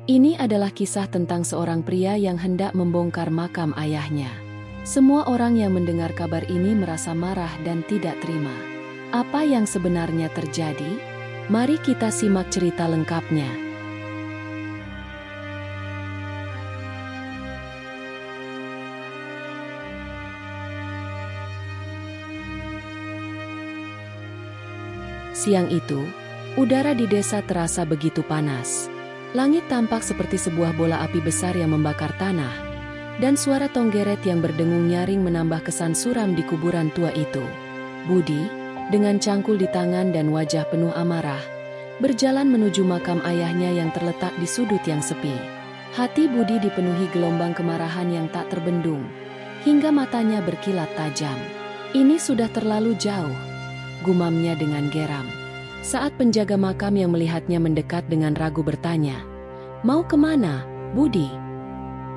Ini adalah kisah tentang seorang pria yang hendak membongkar makam ayahnya. Semua orang yang mendengar kabar ini merasa marah dan tidak terima. Apa yang sebenarnya terjadi? Mari kita simak cerita lengkapnya. Siang itu, udara di desa terasa begitu panas. Langit tampak seperti sebuah bola api besar yang membakar tanah, dan suara tonggeret yang berdengung nyaring menambah kesan suram di kuburan tua itu. Budi, dengan cangkul di tangan dan wajah penuh amarah, berjalan menuju makam ayahnya yang terletak di sudut yang sepi. Hati Budi dipenuhi gelombang kemarahan yang tak terbendung, hingga matanya berkilat tajam. Ini sudah terlalu jauh, gumamnya dengan geram. Saat penjaga makam yang melihatnya mendekat dengan ragu bertanya, "Mau kemana, Budi?"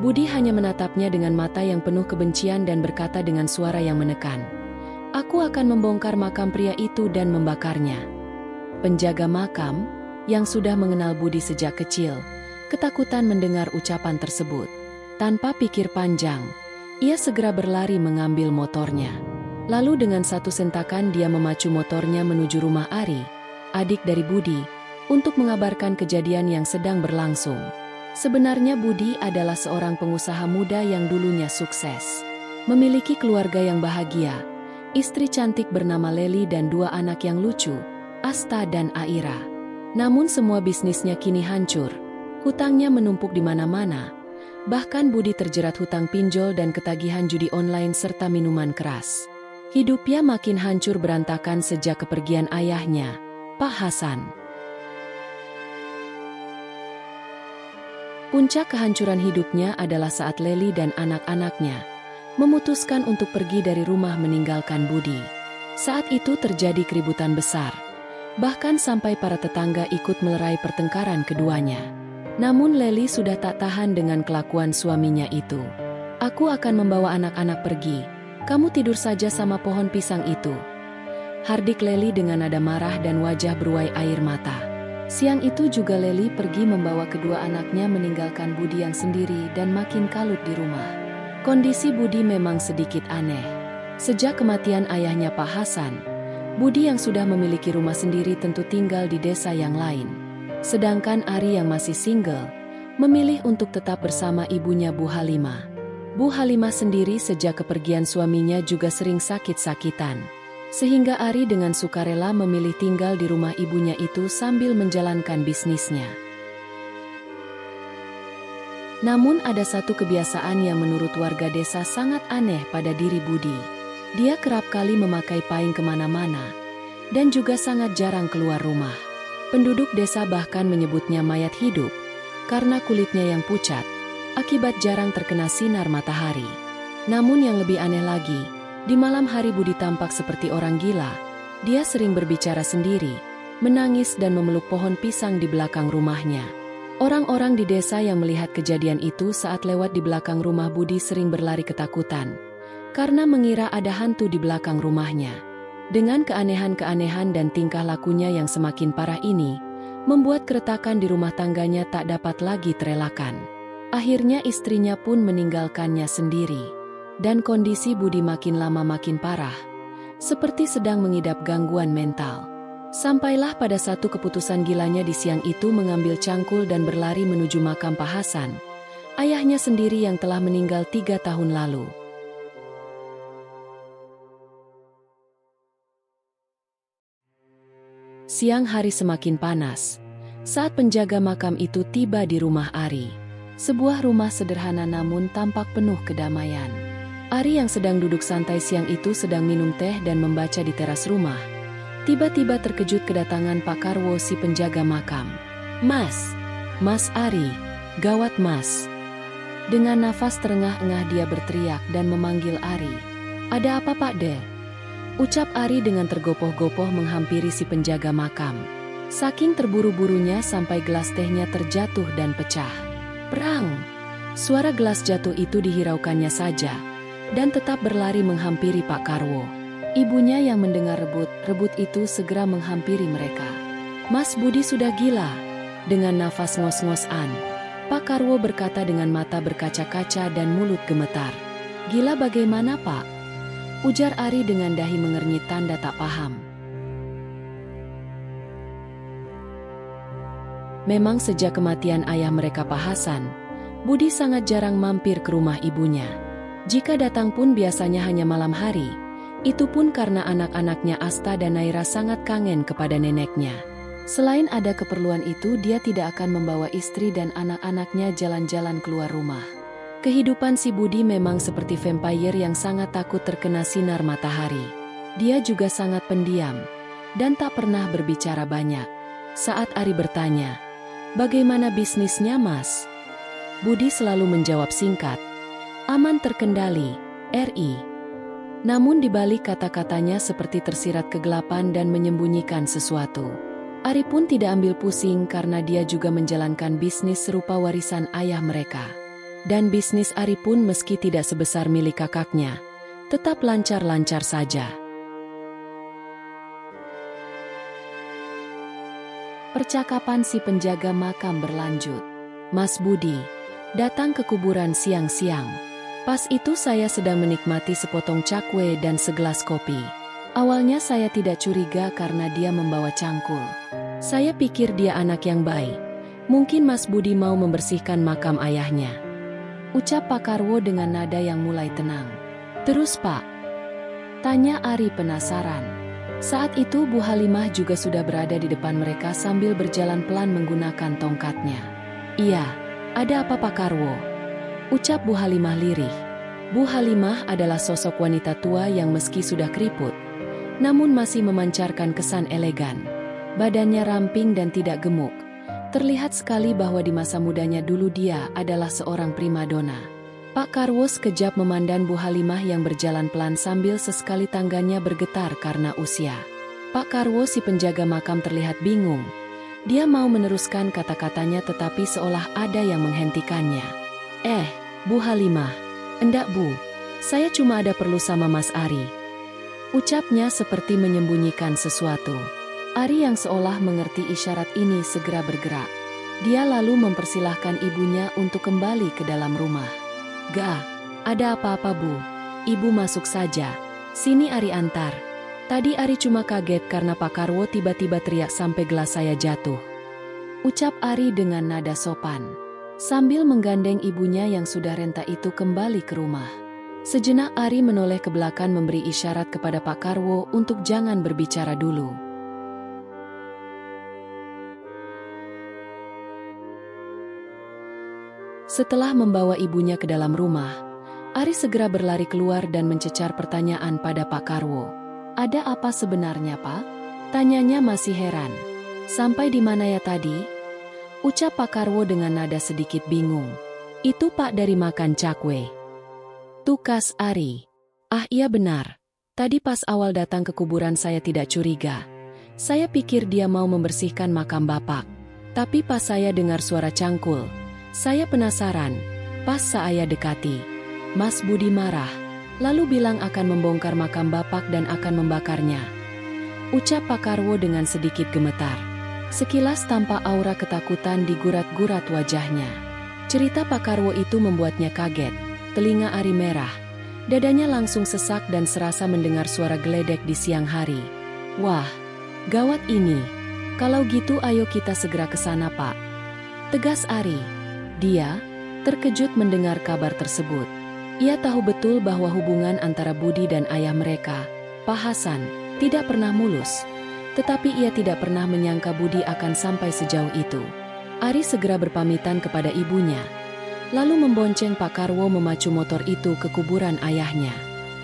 Budi hanya menatapnya dengan mata yang penuh kebencian dan berkata dengan suara yang menekan, "Aku akan membongkar makam pria itu dan membakarnya." Penjaga makam, yang sudah mengenal Budi sejak kecil, ketakutan mendengar ucapan tersebut. Tanpa pikir panjang, ia segera berlari mengambil motornya. Lalu dengan satu sentakan dia memacu motornya menuju rumah Ari, adik dari Budi, untuk mengabarkan kejadian yang sedang berlangsung. Sebenarnya Budi adalah seorang pengusaha muda yang dulunya sukses. Memiliki keluarga yang bahagia, istri cantik bernama Leli dan dua anak yang lucu, Asta dan Aira. Namun semua bisnisnya kini hancur, hutangnya menumpuk di mana-mana. Bahkan Budi terjerat hutang pinjol dan ketagihan judi online serta minuman keras. Hidupnya makin hancur berantakan sejak kepergian ayahnya, Pak Hasan. Puncak kehancuran hidupnya adalah saat Leli dan anak-anaknya memutuskan untuk pergi dari rumah meninggalkan Budi. Saat itu terjadi keributan besar, bahkan sampai para tetangga ikut melerai pertengkaran keduanya. Namun Leli sudah tak tahan dengan kelakuan suaminya itu. "Aku akan membawa anak-anak pergi, kamu tidur saja sama pohon pisang itu," hardik Leli dengan nada marah dan wajah beruai air mata. Siang itu juga Leli pergi membawa kedua anaknya meninggalkan Budi yang sendiri dan makin kalut di rumah. Kondisi Budi memang sedikit aneh. Sejak kematian ayahnya Pak Hasan, Budi yang sudah memiliki rumah sendiri tentu tinggal di desa yang lain. Sedangkan Ari yang masih single, memilih untuk tetap bersama ibunya Bu Halimah. Bu Halimah sendiri sejak kepergian suaminya juga sering sakit-sakitan, sehingga Ari dengan sukarela memilih tinggal di rumah ibunya itu sambil menjalankan bisnisnya. Namun ada satu kebiasaan yang menurut warga desa sangat aneh pada diri Budi. Dia kerap kali memakai paing kemana-mana, dan juga sangat jarang keluar rumah. Penduduk desa bahkan menyebutnya mayat hidup, karena kulitnya yang pucat, akibat jarang terkena sinar matahari. Namun yang lebih aneh lagi, di malam hari Budi tampak seperti orang gila. Dia sering berbicara sendiri, menangis dan memeluk pohon pisang di belakang rumahnya. Orang-orang di desa yang melihat kejadian itu saat lewat di belakang rumah Budi sering berlari ketakutan, karena mengira ada hantu di belakang rumahnya. Dengan keanehan-keanehan dan tingkah lakunya yang semakin parah ini, membuat keretakan di rumah tangganya tak dapat lagi terelakkan. Akhirnya istrinya pun meninggalkannya sendiri. Dan kondisi Budi makin lama makin parah, seperti sedang mengidap gangguan mental. Sampailah pada satu keputusan gilanya di siang itu mengambil cangkul dan berlari menuju makam Pak Hasan, ayahnya sendiri yang telah meninggal 3 tahun lalu. Siang hari semakin panas, saat penjaga makam itu tiba di rumah Ari. Sebuah rumah sederhana namun tampak penuh kedamaian. Ari yang sedang duduk santai siang itu sedang minum teh dan membaca di teras rumah. Tiba-tiba terkejut kedatangan Pak Karwo si penjaga makam. "Mas, Mas Ari, gawat Mas." Dengan nafas terengah-engah dia berteriak dan memanggil Ari. "Ada apa Pak De?" ucap Ari dengan tergopoh-gopoh menghampiri si penjaga makam. Saking terburu-burunya sampai gelas tehnya terjatuh dan pecah. "Perang!" Suara gelas jatuh itu dihiraukannya saja, dan tetap berlari menghampiri Pak Karwo. Ibunya yang mendengar rebut itu segera menghampiri mereka. "Mas Budi sudah gila," dengan nafas ngos-ngosan, Pak Karwo berkata dengan mata berkaca-kaca dan mulut gemetar. "Gila bagaimana, Pak?" ujar Ari dengan dahi mengernyit tanda tak paham. Memang sejak kematian ayah mereka Pak Hasan, Budi sangat jarang mampir ke rumah ibunya. Jika datang pun biasanya hanya malam hari, itu pun karena anak-anaknya Asta dan Naira sangat kangen kepada neneknya. Selain ada keperluan itu, dia tidak akan membawa istri dan anak-anaknya jalan-jalan keluar rumah. Kehidupan si Budi memang seperti vampire yang sangat takut terkena sinar matahari. Dia juga sangat pendiam dan tak pernah berbicara banyak. Saat Ari bertanya, "Bagaimana bisnisnya, Mas?" Budi selalu menjawab singkat, "Aman terkendali, RI." Namun di balik kata-katanya seperti tersirat kegelapan dan menyembunyikan sesuatu. Ari pun tidak ambil pusing karena dia juga menjalankan bisnis serupa warisan ayah mereka. Dan bisnis Ari pun meski tidak sebesar milik kakaknya, tetap lancar-lancar saja. Percakapan si penjaga makam berlanjut. "Mas Budi datang ke kuburan siang-siang. Pas itu saya sedang menikmati sepotong cakwe dan segelas kopi. Awalnya saya tidak curiga karena dia membawa cangkul. Saya pikir dia anak yang baik. Mungkin Mas Budi mau membersihkan makam ayahnya," ucap Pak Karwo dengan nada yang mulai tenang. "Terus Pak?" tanya Ari penasaran. Saat itu Bu Halimah juga sudah berada di depan mereka sambil berjalan pelan menggunakan tongkatnya. "Iya, ada apa Pak Karwo?" ucap Bu Halimah lirih. Bu Halimah adalah sosok wanita tua yang meski sudah keriput, namun masih memancarkan kesan elegan. Badannya ramping dan tidak gemuk. Terlihat sekali bahwa di masa mudanya dulu dia adalah seorang primadona. Pak Karwo sekejap memandang Bu Halimah yang berjalan pelan sambil sesekali tangannya bergetar karena usia. Pak Karwo si penjaga makam terlihat bingung. Dia mau meneruskan kata-katanya tetapi seolah ada yang menghentikannya. Bu Halimah, endak Bu, saya cuma ada perlu sama Mas Ari," ucapnya seperti menyembunyikan sesuatu. Ari yang seolah mengerti isyarat ini segera bergerak. Dia lalu mempersilahkan ibunya untuk kembali ke dalam rumah. "Gak ada apa-apa Bu, Ibu masuk saja. Sini Ari antar." Tadi Ari cuma kaget karena Pak Karwo tiba-tiba teriak sampai gelas saya jatuh, ucap Ari dengan nada sopan, sambil menggandeng ibunya yang sudah renta itu kembali ke rumah. Sejenak Ari menoleh ke belakang memberi isyarat kepada Pak Karwo untuk jangan berbicara dulu. Setelah membawa ibunya ke dalam rumah, Ari segera berlari keluar dan mencecar pertanyaan pada Pak Karwo. "Ada apa sebenarnya, Pak?" tanyanya masih heran. "Sampai di mana ya tadi?" ucap Pak Karwo dengan nada sedikit bingung. "Itu Pak dari makan cakwe," tukas Ari. "Ah iya benar. Tadi pas awal datang ke kuburan saya tidak curiga. Saya pikir dia mau membersihkan makam Bapak. Tapi pas saya dengar suara cangkul, saya penasaran. Pas saya dekati, Mas Budi marah, lalu bilang akan membongkar makam Bapak dan akan membakarnya," ucap Pak Karwo dengan sedikit gemetar. Sekilas tampak aura ketakutan di gurat-gurat wajahnya. Cerita Pak Karwo itu membuatnya kaget. Telinga Ari merah. Dadanya langsung sesak dan serasa mendengar suara geledek di siang hari. "Wah, gawat ini. Kalau gitu ayo kita segera ke sana, Pak," tegas Ari. Dia terkejut mendengar kabar tersebut. Ia tahu betul bahwa hubungan antara Budi dan ayah mereka, Pak Hasan, tidak pernah mulus. Tetapi ia tidak pernah menyangka Budi akan sampai sejauh itu. Ari segera berpamitan kepada ibunya, lalu membonceng Pak Karwo memacu motor itu ke kuburan ayahnya.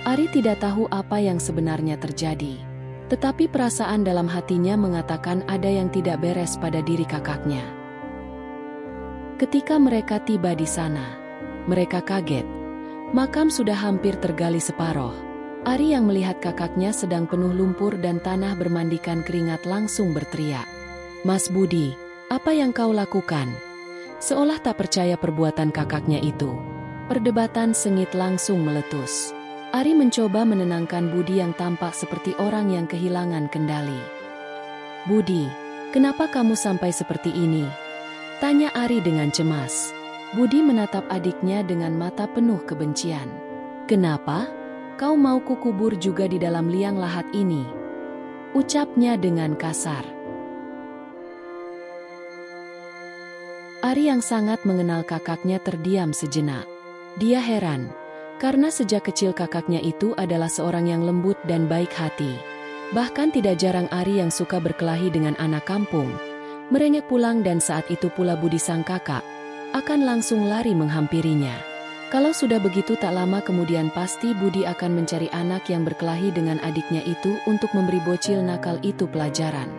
Ari tidak tahu apa yang sebenarnya terjadi. Tetapi perasaan dalam hatinya mengatakan ada yang tidak beres pada diri kakaknya. Ketika mereka tiba di sana, mereka kaget. Makam sudah hampir tergali separoh. Ari yang melihat kakaknya sedang penuh lumpur dan tanah bermandikan keringat langsung berteriak, "Mas Budi, apa yang kau lakukan?" Seolah tak percaya perbuatan kakaknya itu. Perdebatan sengit langsung meletus. Ari mencoba menenangkan Budi yang tampak seperti orang yang kehilangan kendali. "Budi, kenapa kamu sampai seperti ini?" tanya Ari dengan cemas. Budi menatap adiknya dengan mata penuh kebencian. "Kenapa? Kau mau kukubur juga di dalam liang lahat ini?" ucapnya dengan kasar. Ari yang sangat mengenal kakaknya terdiam sejenak. Dia heran, karena sejak kecil kakaknya itu adalah seorang yang lembut dan baik hati. Bahkan tidak jarang Ari yang suka berkelahi dengan anak kampung, merengek pulang dan saat itu pula Budi sang kakak akan langsung lari menghampirinya. Kalau sudah begitu tak lama kemudian pasti Budi akan mencari anak yang berkelahi dengan adiknya itu untuk memberi bocil nakal itu pelajaran.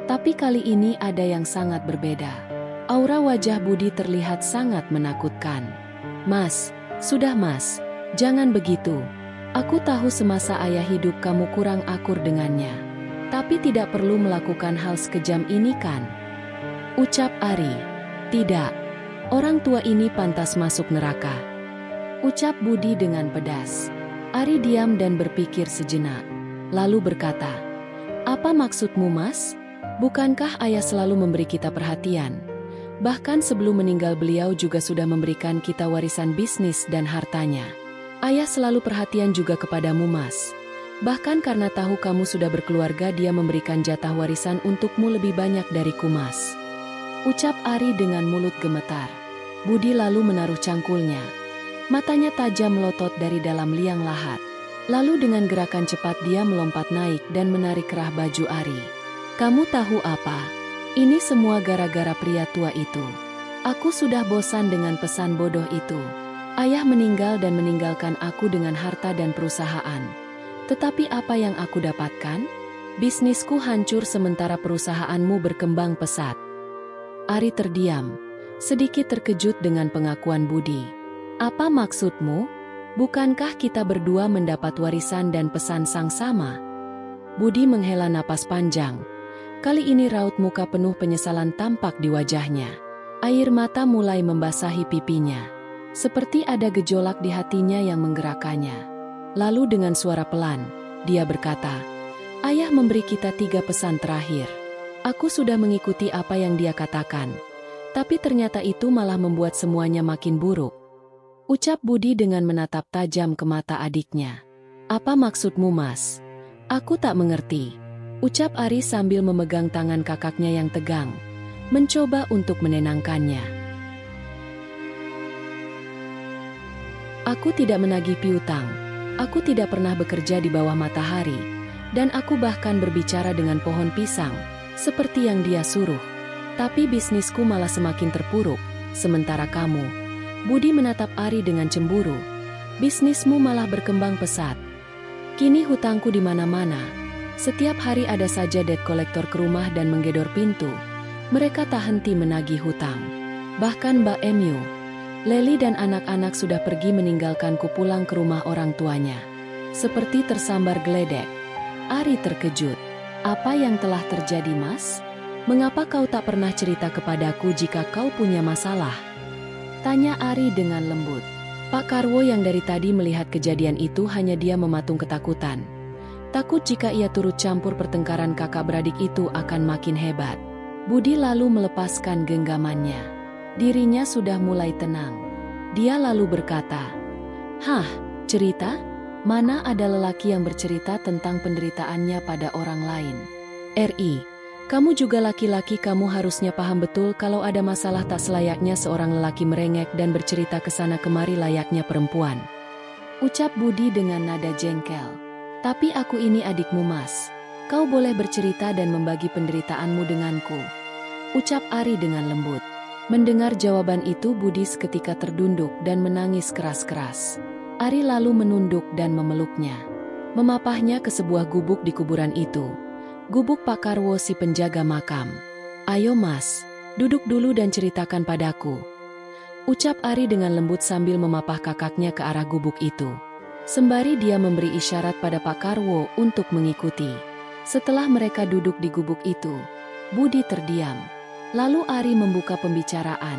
Tapi kali ini ada yang sangat berbeda. Aura wajah Budi terlihat sangat menakutkan. "Mas, sudah mas, jangan begitu. Aku tahu semasa ayah hidup kamu kurang akur dengannya. Tapi tidak perlu melakukan hal sekejam ini kan?" ucap Ari. "Tidak, orang tua ini pantas masuk neraka," ucap Budi dengan pedas. Ari diam dan berpikir sejenak, lalu berkata, "Apa maksudmu mas? Bukankah ayah selalu memberi kita perhatian? Bahkan sebelum meninggal beliau juga sudah memberikan kita warisan bisnis dan hartanya. Ayah selalu perhatian juga kepadamu mas. Bahkan karena tahu kamu sudah berkeluarga dia memberikan jatah warisan untukmu lebih banyak dariku mas," ucap Ari dengan mulut gemetar. Budi lalu menaruh cangkulnya. Matanya tajam melotot dari dalam liang lahat. Lalu dengan gerakan cepat dia melompat naik dan menarik kerah baju Ari. "Kamu tahu apa? Ini semua gara-gara pria tua itu. Aku sudah bosan dengan pesan bodoh itu. Ayah meninggal dan meninggalkan aku dengan harta dan perusahaan. Tetapi apa yang aku dapatkan? Bisnisku hancur sementara perusahaanmu berkembang pesat." Ari terdiam, sedikit terkejut dengan pengakuan Budi. "Apa maksudmu? Bukankah kita berdua mendapat warisan dan pesan sang sama?" Budi menghela napas panjang. Kali ini raut muka penuh penyesalan tampak di wajahnya. Air mata mulai membasahi pipinya. Seperti ada gejolak di hatinya yang menggerakkannya. Lalu dengan suara pelan, dia berkata, "Ayah memberi kita 3 pesan terakhir. Aku sudah mengikuti apa yang dia katakan. Tapi ternyata itu malah membuat semuanya makin buruk," ucap Budi dengan menatap tajam ke mata adiknya. "Apa maksudmu mas? Aku tak mengerti," ucap Ari sambil memegang tangan kakaknya yang tegang, mencoba untuk menenangkannya. "Aku tidak menagih piutang, aku tidak pernah bekerja di bawah matahari, dan aku bahkan berbicara dengan pohon pisang, seperti yang dia suruh. Tapi bisnisku malah semakin terpuruk, sementara kamu," Budi menatap Ari dengan cemburu, "bisnismu malah berkembang pesat. Kini hutangku di mana-mana. Setiap hari ada saja debt kolektor ke rumah dan menggedor pintu. Mereka tak henti menagih hutang. Bahkan Mbak Emyu, Leli dan anak-anak sudah pergi meninggalkanku pulang ke rumah orang tuanya. Seperti tersambar geledek." Ari terkejut. "Apa yang telah terjadi mas? Mengapa kau tak pernah cerita kepadaku jika kau punya masalah?" tanya Ari dengan lembut. Pak Karwo yang dari tadi melihat kejadian itu hanya dia mematung ketakutan. Takut jika ia turut campur pertengkaran kakak beradik itu akan makin hebat. Budi lalu melepaskan genggamannya. Dirinya sudah mulai tenang. Dia lalu berkata, "Hah, cerita? Mana ada lelaki yang bercerita tentang penderitaannya pada orang lain? Ri, kamu juga laki-laki, kamu harusnya paham betul kalau ada masalah tak selayaknya seorang lelaki merengek dan bercerita ke sana kemari layaknya perempuan," ucap Budi dengan nada jengkel. "Tapi aku ini adikmu mas. Kau boleh bercerita dan membagi penderitaanmu denganku," ucap Ari dengan lembut. Mendengar jawaban itu Budi seketika terdunduk dan menangis keras-keras. Ari lalu menunduk dan memeluknya. Memapahnya ke sebuah gubuk di kuburan itu. Gubuk Pak Karwo si penjaga makam. "Ayo mas, duduk dulu dan ceritakan padaku," ucap Ari dengan lembut sambil memapah kakaknya ke arah gubuk itu. Sembari dia memberi isyarat pada Pak Karwo untuk mengikuti. Setelah mereka duduk di gubuk itu, Budi terdiam. Lalu Ari membuka pembicaraan.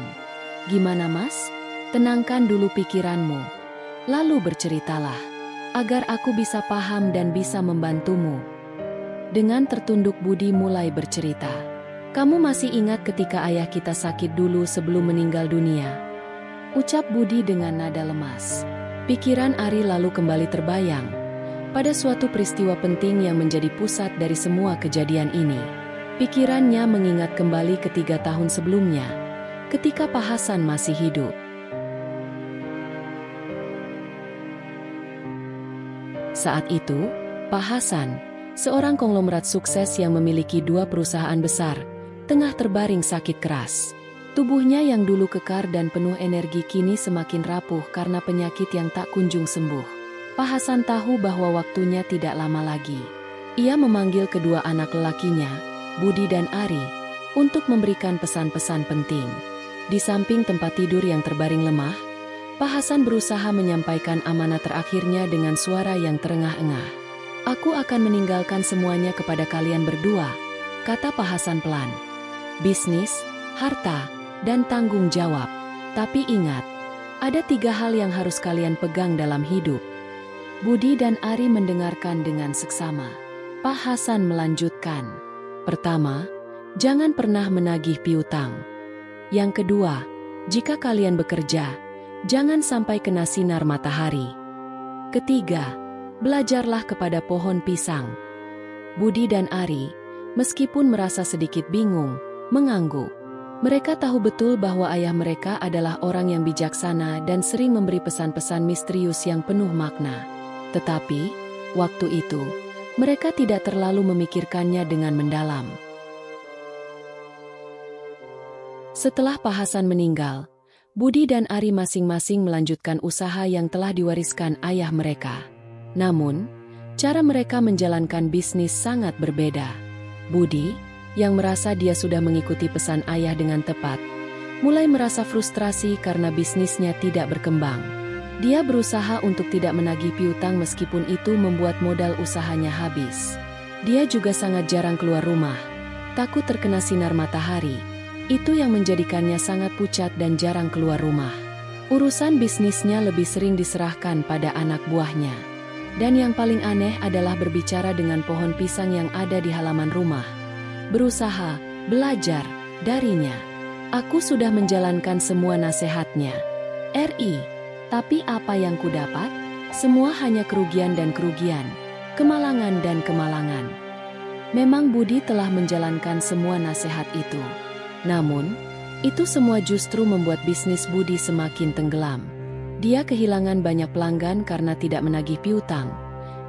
"Gimana mas? Tenangkan dulu pikiranmu. Lalu berceritalah, agar aku bisa paham dan bisa membantumu." Dengan tertunduk Budi mulai bercerita. "Kamu masih ingat ketika ayah kita sakit dulu sebelum meninggal dunia? ucap Budi dengan nada lemas. Pikiran Ari lalu kembali terbayang pada suatu peristiwa penting yang menjadi pusat dari semua kejadian ini. Pikirannya mengingat kembali ke 3 tahun sebelumnya, ketika Pak Hasan masih hidup. Saat itu, Pak Hasan, seorang konglomerat sukses yang memiliki 2 perusahaan besar, tengah terbaring sakit keras. Tubuhnya yang dulu kekar dan penuh energi kini semakin rapuh karena penyakit yang tak kunjung sembuh. Pak Hasan tahu bahwa waktunya tidak lama lagi. Ia memanggil kedua anak lelakinya, Budi dan Ari, untuk memberikan pesan-pesan penting. Di samping tempat tidur yang terbaring lemah, Pak Hasan berusaha menyampaikan amanah terakhirnya dengan suara yang terengah-engah. "Aku akan meninggalkan semuanya kepada kalian berdua," kata Pak Hasan pelan. "Bisnis, harta, dan tanggung jawab. Tapi ingat, ada 3 hal yang harus kalian pegang dalam hidup." Budi dan Ari mendengarkan dengan seksama. Pak Hasan melanjutkan, "Pertama, jangan pernah menagih piutang. Yang kedua, jika kalian bekerja, jangan sampai kena sinar matahari. Ketiga, belajarlah kepada pohon pisang." Budi dan Ari, meskipun merasa sedikit bingung, mengangguk. Mereka tahu betul bahwa ayah mereka adalah orang yang bijaksana dan sering memberi pesan-pesan misterius yang penuh makna. Tetapi, waktu itu, mereka tidak terlalu memikirkannya dengan mendalam. Setelah Pak Hasan meninggal, Budi dan Ari masing-masing melanjutkan usaha yang telah diwariskan ayah mereka. Namun, cara mereka menjalankan bisnis sangat berbeda. Budi, yang merasa dia sudah mengikuti pesan ayah dengan tepat, mulai merasa frustrasi karena bisnisnya tidak berkembang. Dia berusaha untuk tidak menagih piutang meskipun itu membuat modal usahanya habis. Dia juga sangat jarang keluar rumah, takut terkena sinar matahari. Itu yang menjadikannya sangat pucat dan jarang keluar rumah. Urusan bisnisnya lebih sering diserahkan pada anak buahnya. Dan yang paling aneh adalah berbicara dengan pohon pisang yang ada di halaman rumah. Berusaha, belajar, darinya. "Aku sudah menjalankan semua nasihatnya, Ri. Tapi apa yang kudapat? Semua hanya kerugian dan kerugian, kemalangan dan kemalangan." Memang Budi telah menjalankan semua nasihat itu. Namun, itu semua justru membuat bisnis Budi semakin tenggelam. Dia kehilangan banyak pelanggan karena tidak menagih piutang,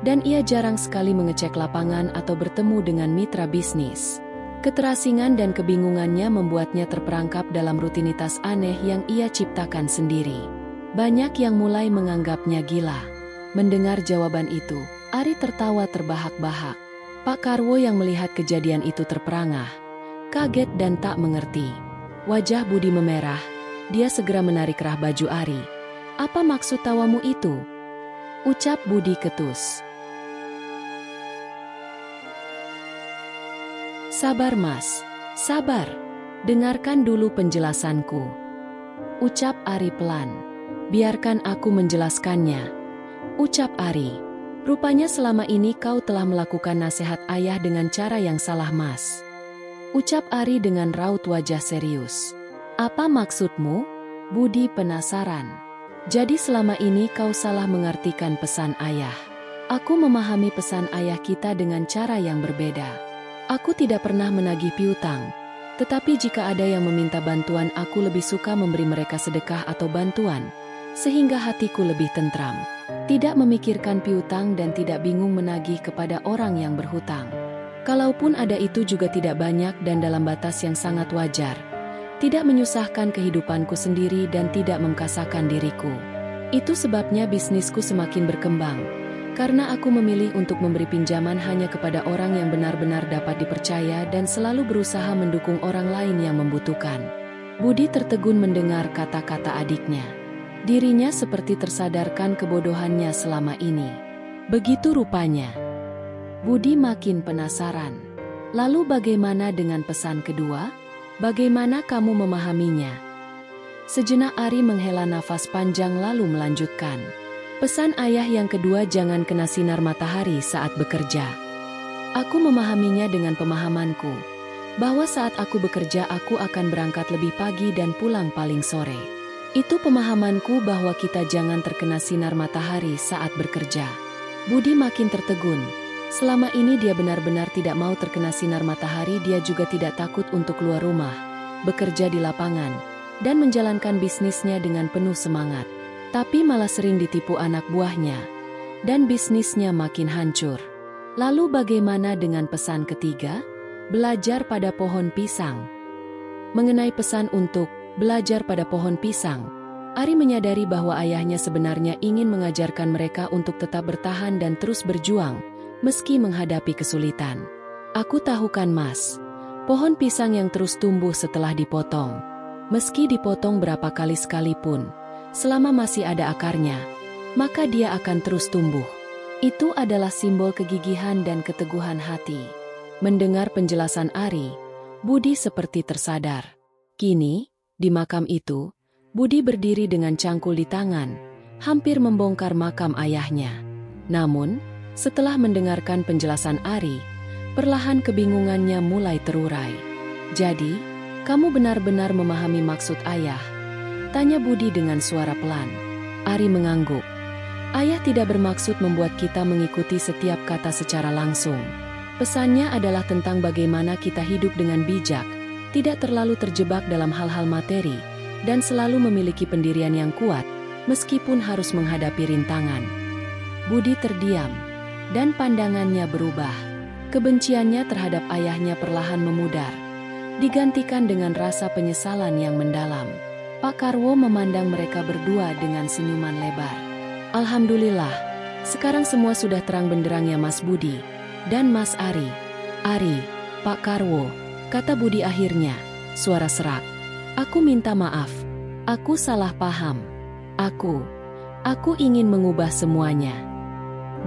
dan ia jarang sekali mengecek lapangan atau bertemu dengan mitra bisnis. Keterasingan dan kebingungannya membuatnya terperangkap dalam rutinitas aneh yang ia ciptakan sendiri. Banyak yang mulai menganggapnya gila. Mendengar jawaban itu, Ari tertawa terbahak-bahak. Pak Karwo yang melihat kejadian itu terperangah, kaget dan tak mengerti. Wajah Budi memerah, dia segera menarik kerah baju Ari. "Apa maksud tawamu itu?" ucap Budi ketus. "Sabar Mas, sabar. Dengarkan dulu penjelasanku," ucap Ari pelan. "Biarkan aku menjelaskannya," ucap Ari. "Rupanya selama ini kau telah melakukan nasihat ayah dengan cara yang salah Mas," ucap Ari dengan raut wajah serius. "Apa maksudmu?" Budi penasaran. "Jadi selama ini kau salah mengartikan pesan ayah." "Aku memahami pesan ayah kita dengan cara yang berbeda. Aku tidak pernah menagih piutang. Tetapi jika ada yang meminta bantuan, aku lebih suka memberi mereka sedekah atau bantuan, sehingga hatiku lebih tentram. Tidak memikirkan piutang dan tidak bingung menagih kepada orang yang berhutang. Kalaupun ada, itu juga tidak banyak dan dalam batas yang sangat wajar. Tidak menyusahkan kehidupanku sendiri dan tidak mengkasakan diriku. Itu sebabnya bisnisku semakin berkembang, karena aku memilih untuk memberi pinjaman hanya kepada orang yang benar-benar dapat dipercaya dan selalu berusaha mendukung orang lain yang membutuhkan." Budi tertegun mendengar kata-kata adiknya. Dirinya seperti tersadarkan kebodohannya selama ini. Begitu rupanya. Budi makin penasaran. "Lalu bagaimana dengan pesan kedua? Bagaimana kamu memahaminya?" Sejenak Ari menghela nafas panjang lalu melanjutkan. "Pesan ayah yang kedua, jangan kena sinar matahari saat bekerja. Aku memahaminya dengan pemahamanku, bahwa saat aku bekerja aku akan berangkat lebih pagi dan pulang paling sore. Itu pemahamanku bahwa kita jangan terkena sinar matahari saat bekerja. Budi makin tertegun. Selama ini dia benar-benar tidak mau terkena sinar matahari, dia juga tidak takut untuk keluar rumah, bekerja di lapangan, dan menjalankan bisnisnya dengan penuh semangat. Tapi malah sering ditipu anak buahnya, dan bisnisnya makin hancur. Lalu bagaimana dengan pesan ketiga? Belajar pada pohon pisang. Mengenai pesan untuk belajar pada pohon pisang, Ari menyadari bahwa ayahnya sebenarnya ingin mengajarkan mereka untuk tetap bertahan dan terus berjuang, meski menghadapi kesulitan. Aku tahu kan Mas, pohon pisang yang terus tumbuh setelah dipotong. Meski dipotong berapa kali sekalipun, selama masih ada akarnya, maka dia akan terus tumbuh. Itu adalah simbol kegigihan dan keteguhan hati. Mendengar penjelasan Ari, Budi seperti tersadar. Kini, di makam itu, Budi berdiri dengan cangkul di tangan, hampir membongkar makam ayahnya. Namun, setelah mendengarkan penjelasan Ari, perlahan kebingungannya mulai terurai. "Jadi, kamu benar-benar memahami maksud ayah?" tanya Budi dengan suara pelan. Ari mengangguk. "Ayah tidak bermaksud membuat kita mengikuti setiap kata secara langsung. Pesannya adalah tentang bagaimana kita hidup dengan bijak, tidak terlalu terjebak dalam hal-hal materi, dan selalu memiliki pendirian yang kuat, meskipun harus menghadapi rintangan." Budi terdiam, dan pandangannya berubah. Kebenciannya terhadap ayahnya perlahan memudar, digantikan dengan rasa penyesalan yang mendalam. Pak Karwo memandang mereka berdua dengan senyuman lebar. "Alhamdulillah, sekarang semua sudah terang benderang ya Mas Budi dan Mas Ari." "Ari, Pak Karwo," kata Budi akhirnya, suara serak. "Aku minta maaf. Aku salah paham. Aku ingin mengubah semuanya."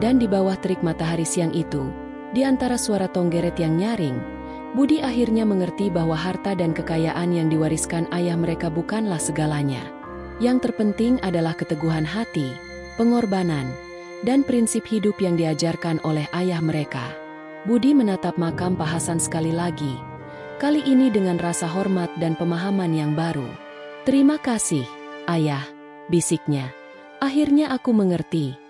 Dan di bawah terik matahari siang itu, di antara suara tonggeret yang nyaring, Budi akhirnya mengerti bahwa harta dan kekayaan yang diwariskan ayah mereka bukanlah segalanya. Yang terpenting adalah keteguhan hati, pengorbanan, dan prinsip hidup yang diajarkan oleh ayah mereka. Budi menatap makam Pak Hasan sekali lagi, kali ini dengan rasa hormat dan pemahaman yang baru. "Terima kasih, Ayah," bisiknya. "Akhirnya aku mengerti.